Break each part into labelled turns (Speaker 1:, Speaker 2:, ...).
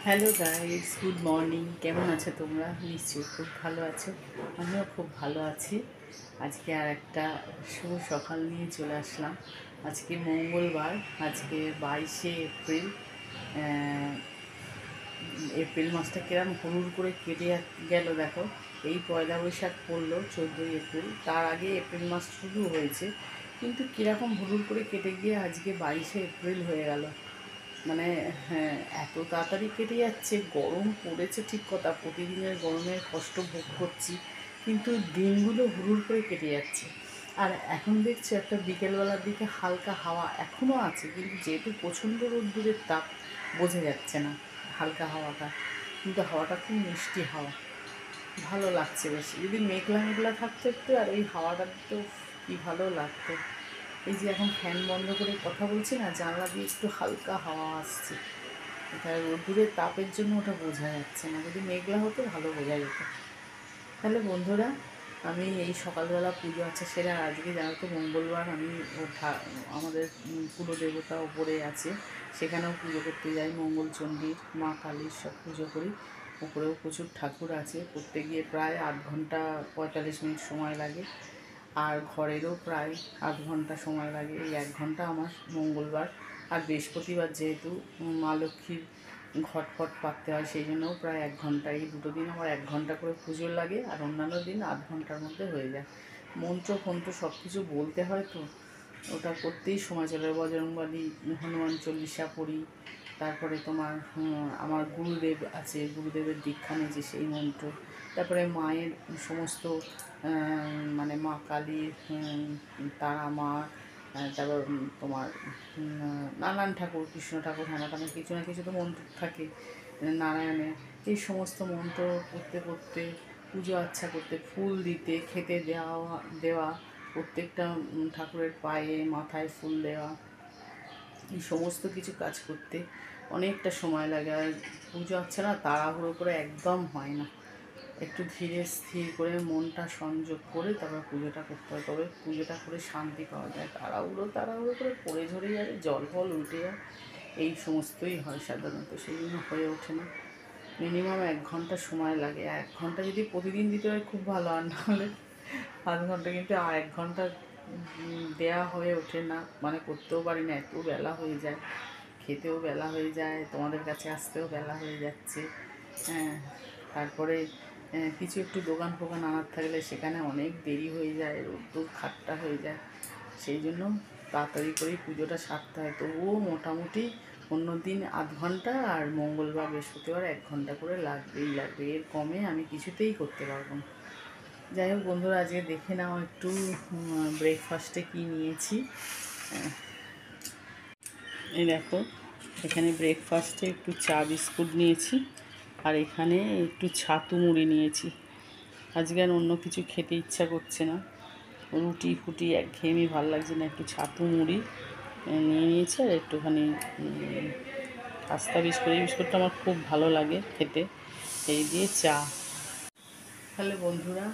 Speaker 1: Hello guys, good morning. কেমন আছো তোমরা? নিশ্চয়ই খুব ভালো আছো। আমিও খুব ভালো আছি। আজকে আর একটা শুভ সকাল নিয়ে চলে আসলাম। আজকে মঙ্গলবার, আজকে 22শে এপ্রিল। এপ্রিল মাসটা কিরম হুড়ুর করে কেটে গেল দেখো। এই পয়লা বৈশাখ পড়লো 14ই এপ্রিল, তার আগে এপ্রিল মাস শুরু হয়েছে, কিন্তু কীরকম হুড়ুর করে কেটে গিয়ে আজকে 22শে এপ্রিল হয়ে গেল। মানে হ্যাঁ, এত তাড়াতাড়ি কেটে যাচ্ছে। গরম পড়েছে ঠিক কথা, প্রতিদিনের গরমের কষ্ট ভোগ করছি, কিন্তু দিনগুলো হুড়ুর করে কেটে যাচ্ছে। আর এখন দেখছি একটা বিকেলবেলার দিকে হালকা হাওয়া এখনও আছে, কিন্তু যেহেতু প্রচণ্ড রোদ্দুরের তাপ, বোঝা যাচ্ছে না হালকা হাওয়াটা, কিন্তু হাওয়াটা খুব মিষ্টি হাওয়া, ভালো লাগছে বেশ। যদি মেঘলা মেঘলা থাকতো একটু, আর এই হাওয়াটা তো কী ভালো লাগতো। এই যে এখন ফ্যান বন্ধ করে কথা বলছি না, জানলা দিয়ে একটু হালকা হাওয়া আসছে। এটা রোদ্দুরের তাপের জন্য ওটা বোঝা যাচ্ছে না, যদি মেঘলা হতো ভালো বোঝা যেত। তাহলে বন্ধুরা, আমি এই সকালবেলা পুজো আছে সেটা, আজকে জানো তো মঙ্গলবার, আমি আমাদের কুলদেবতা ওপরে আছে, সেখানেও পুজো করতে যাই। মঙ্গলচণ্ডীর, মা কালীর সব পুজো করি। উপরেও প্রচুর ঠাকুর আছে, করতে গিয়ে প্রায় 8 ঘন্টা 45 মিনিট সময় লাগে। আর ঘরেরও প্রায় 8 ঘন্টা সময় লাগে। এই 1 ঘন্টা আমার মঙ্গলবার। আর বৃহস্পতিবার যেহেতু মা লক্ষ্মীর ঘট পাততে হয়, সেই জন্যও প্রায় 1 ঘন্টা। এই দুটো দিন আমার 1 ঘন্টা করে পুজো লাগে, আর অন্যান্য দিন 8 ঘন্টার মধ্যে হয়ে যায়। মন্ত্র সব কিছু বলতে হয়, তো ওটা করতেই সময় চলে। বজরংবলী, হনুমান চল্লিশা পড়ি। তারপরে তোমার আমার গুরুদেব আছে, গুরুদেবের দীক্ষা নিয়েছি, সেই মন্ত্র। তারপরে মায়ের সমস্ত মানে মা কালীর, তারা মা, তারপর তোমার নানান ঠাকুর, কৃষ্ণ ঠাকুর, হেনা কিছু না কিছু তো মন্ত্র থাকে, নারায়ণের। এই সমস্ত মন্ত্র করতে করতে, পুজো আচ্ছা করতে, ফুল দিতে, খেতে দেওয়া, প্রত্যেকটা ঠাকুরের পায়ে মাথায় ফুল দেওয়া, এই সমস্ত কিছু কাজ করতে অনেকটা সময় লাগে। আর পুজো আচ্ছা না তাড়াহুড়ো করে একদম হয় না, একটু ধীরে স্থির করে মনটা সংযোগ করে তারপর পুজোটা করতে হয়, তবে পুজোটা করে শান্তি পাওয়া যায়। তাড়াহুড়ো করে পড়ে ঝরে যাবে, জল ফল উল্টে যায়, এই সমস্তই হয় সাধারণত, সেই জন্য হয়ে ওঠে না। মিনিমাম 1 ঘন্টা সময় লাগে। 1 ঘন্টা যদি প্রতিদিন দিতে হয় খুব ভালো, আর নাহলে 8 ঘন্টা, কিন্তু 1 ঘন্টা দেয়া হয়ে ওঠে না, মানে করতেও পারি না, এত বেলা হয়ে যায়, খেতেও বেলা হয়ে যায়, তোমাদের কাছে আসতেও বেলা হয়ে যাচ্ছে। হ্যাঁ, তারপরে কিছু একটু দোকান ফোকান আনার থাকলে সেখানে অনেক দেরি হয়ে যায়, রোদ্দুর খাট্টা হয়ে যায়, সেই জন্য তাড়াতাড়ি করেই পুজোটা সারতে হয়। তবুও মোটামুটি অন্য দিন 8 ঘন্টা, আর মঙ্গলবার বৃহস্পতিবার 1 ঘন্টা করে লাগবে, এর কমে আমি কিছুতেই করতে পারবো না। যাই হোক বন্ধুরা, আজকে দেখে নাও একটু ব্রেকফাস্টে কী নিয়েছি। এই দেখো, এখানে ব্রেকফাস্টে একটু চা বিস্কুট নিয়েছি, আর এখানে একটু ছাতু মুড়ি নিয়েছি। আজকে আর অন্য কিছু খেতে ইচ্ছা করছে না, রুটি ফুটি একঘেয়েমি ভালো লাগছে না, একটু ছাতু মুড়ি নিয়ে নিয়েছি, আর একটুখানি খাস্তা বিস্কুট। এই বিস্কুটটা আমার খুব ভালো লাগে খেতে, এই দিয়ে চা। তাহলে বন্ধুরা,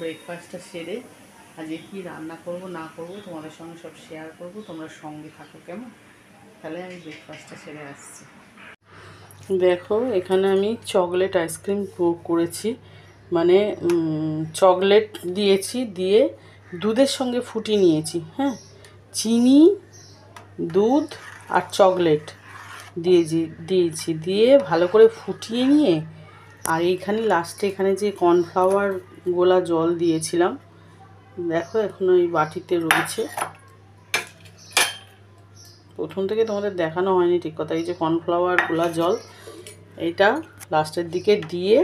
Speaker 1: ব্রেকফাস্টটা সেরে আজকে কী রান্না করব না করব তোমাদের সঙ্গে সব শেয়ার করব, তোমরা সঙ্গে থাকো কেমন। তাহলে আমি ব্রেকফাস্টটা সেরে আসছি। দেখো, এখানে আমি চকলেট আইসক্রিম করেছি, মানে চকলেট দিয়েছি, দিয়ে দুধের সঙ্গে ফুটিয়ে নিয়েছি। হ্যাঁ, চিনি, দুধ আর চকলেট দিয়েছি, দিয়ে ভালো করে ফুটিয়ে নিয়ে, আর এইখানে লাস্টে এখানে যে কর্নফ্লাওয়ার গোলা জল দিয়েছিলাম, দেখো এখনো এই বাটিতে রয়েছে। প্রথম থেকে তোমাদের দেখানো হয়নি ঠিক কথা, এই যে কর্নফ্লাওয়ার গোলা জল, এটা লাস্টের দিকে দিয়ে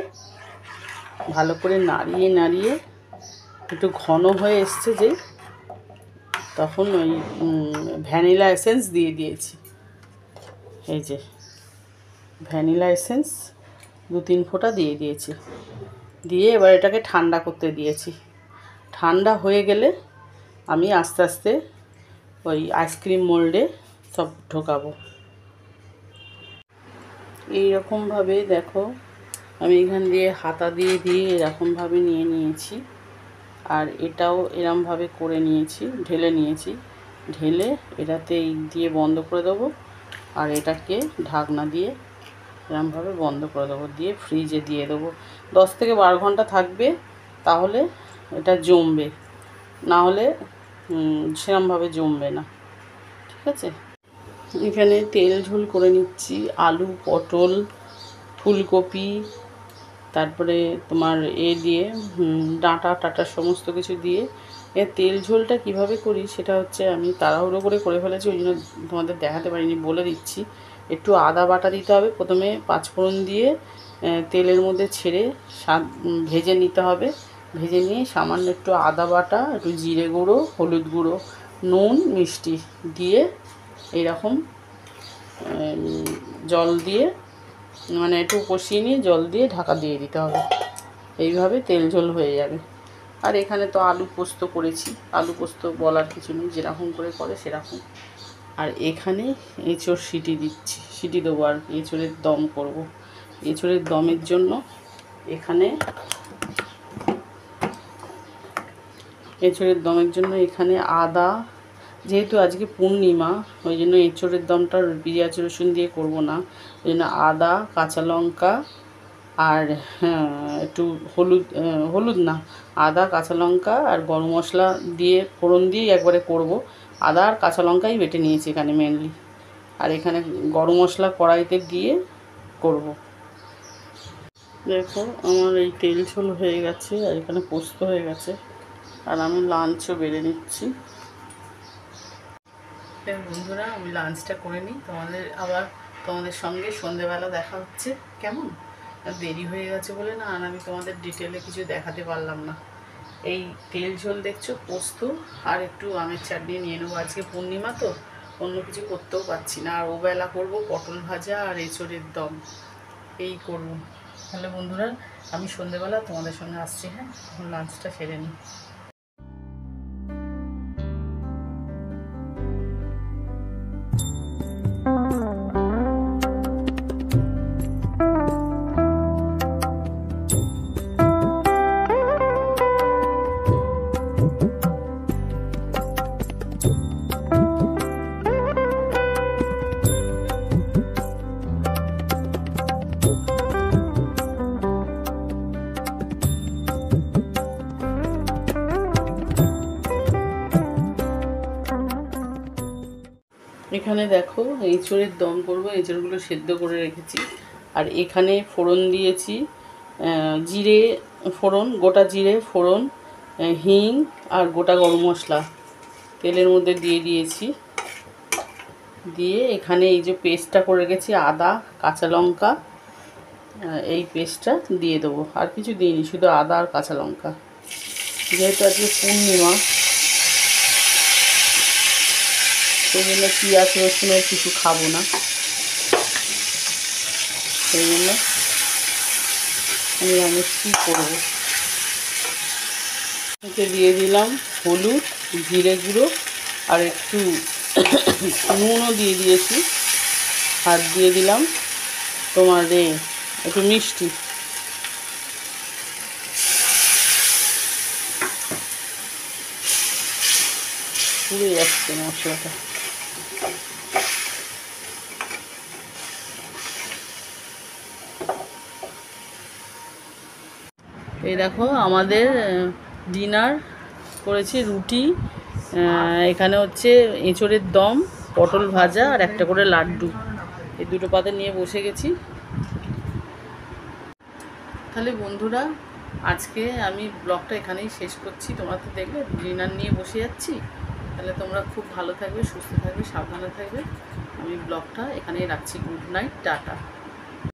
Speaker 1: ভালো করে নাড়িয়ে একটু ঘন হয়ে এসছে যেই, তখন ওই ভ্যানিলা এসেন্স দিয়ে দিয়েছি। এই যে ভ্যানিলা এসেন্স 2-3 ফোঁটা দিয়ে দিয়েছি, দিয়ে এবার এটাকে ঠান্ডা করতে দিয়েছি। ঠান্ডা হয়ে গেলে আমি আস্তে আস্তে ওই আইসক্রিম মোল্ডে সব ঢোকাবো। এইরকমভাবে দেখো, আমি এখান দিয়ে হাতা দিয়ে এরকমভাবে নিয়ে নিয়েছি, আর এটাও এরমভাবে করে নিয়েছি, ঢেলে এটাতে দিয়ে বন্ধ করে দেবো, আর এটাকে ঢাকনা দিয়ে এরকমভাবে বন্ধ করে দেবো, দিয়ে ফ্রিজে দিয়ে দেবো। 10 থেকে 12 ঘন্টা থাকবে, তাহলে এটা জমবে, না হলে সেরকমভাবে জমবে না। ঠিক আছে, এখানে তেল ঝোল করে নিচ্ছি। আলু, পটল, ফুলকপি, তারপরে তোমার দিয়ে ডাঁটা টাটা সমস্ত কিছু দিয়ে এর তেল ঝোলটা কিভাবে করি সেটা হচ্ছে আমি তাড়াহুড়ো করে ফেলেছি, ওই জন্য তোমাদের দেখাতে পারিনি, বলে দিচ্ছি। একটু আদা বাটা দিতে হবে, প্রথমে পাঁচফোড়ন দিয়ে তেলের মধ্যে ছেড়ে ভেজে নিতে হবে। ভেজে নিয়ে সামান্য একটু আদা বাটা, একটু জিরে গুঁড়ো, হলুদ গুঁড়ো, নুন, মিষ্টি দিয়ে এইরকম জল দিয়ে মানে একটু কষিয়ে নিয়ে জল দিয়ে ঢাকা দিয়ে দিতে হবে। এইভাবে তেল ঝোল হয়ে যাবে। আর এখানে তো আলু পোস্ত করেছি, আলু পোস্ত বলার কিছু নেই, যেরকম করে সেরকম। আর এখানে এঁচোড় সিটি দেবো, আর এঁচোড়ের দম করব। এঁচোড়ের দমের জন্য এখানে আদা, যেহেতু আজকে পূর্ণিমা, ওই জন্য এঁচোড়ের দমটা পেঁয়াজ রসুন দিয়ে করব না, ওই জন্য আদা, কাঁচা লঙ্কা আর একটু হলুদ না, আদা, কাঁচা লঙ্কা আর গরম মশলা দিয়ে ফোড়ন দিয়েই একবারে করব। আদা আর কাঁচা লঙ্কাই বেটে নিয়েছি এখানে মেনলি, আর এখানে গরম মশলা কড়াইতে দিয়ে করব। দেখো আমার এই তেল ঝোল হয়ে গেছে, আর এখানে পোস্ত হয়ে গেছে, আর আমি লাঞ্চও বেড়ে নিচ্ছি। বন্ধুরা, আমি লাঞ্চটা করে নিই, তোমাদের সঙ্গে সন্ধেবেলা দেখা হচ্ছে। কেমন দেরি হয়ে গেছে বলে না, আর আমি তোমাদের ডিটেলে কিছু দেখাতে পারলাম না। এই তেল ঝোল দেখছো, পোস্ত আর একটু আমের চাটনি নিয়ে নেবো। আজকে পূর্ণিমা তো অন্য কিছু করতেও পারছি না। আর ওবেলা করবো পটল ভাজা আর এঁচোড়ের দম, এই করবো। তাহলে বন্ধুরা, আমি সন্ধেবেলা তোমাদের সঙ্গে আসছি। হ্যাঁ, এখন লাঞ্চটা সেরে নিই। এখানে দেখো এঁচোড়ের দম করবো, এঁচোড়গুলো সেদ্ধ করে রেখেছি। আর এখানে ফোড়ন দিয়েছি, জিরে ফোড়ন, গোটা জিরে ফোড়ন, হিং আর গোটা গরম মশলা তেলের মধ্যে দিয়ে দিয়েছি। দিয়ে এখানে এই যে পেস্টটা করে রেখেছি, আদা, কাঁচা লঙ্কা, এই পেস্টটা দিয়ে দেবো। আর কিছু দিইনি, শুধু আদা আর কাঁচা লঙ্কা। যেহেতু আজকে পূর্ণিমা, সেই জন্য পেঁয়াজ রসুনের কিছু খাবো না, সেই জন্য আমি কী করবো, এতে দিয়ে দিলাম হলুদ, জিরে গুঁড়ো আর একটু নুনও দিয়ে দিয়েছি, আর দিয়ে দিলাম তোমার একটু মিষ্টি। পুড়ে যাচ্ছে মশলাটা। এই দেখো আমাদের ডিনার করেছি, রুটি, এখানে হচ্ছে এঁচোড়ের দম, পটল ভাজা আর একটা করে লাড্ডু। এই দুটো পাতে নিয়ে বসে গেছি। তাহলে বন্ধুরা, আজকে আমি ব্লগটা এখানেই শেষ করছি। তোমরা তো দেখলে ডিনার নিয়ে বসে যাচ্ছি। তাহলে তোমরা খুব ভালো থাকবে, সুস্থ থাকবে, সাবধানে থাকবে। আমি ব্লগটা এখানেই রাখছি। Good night, tata.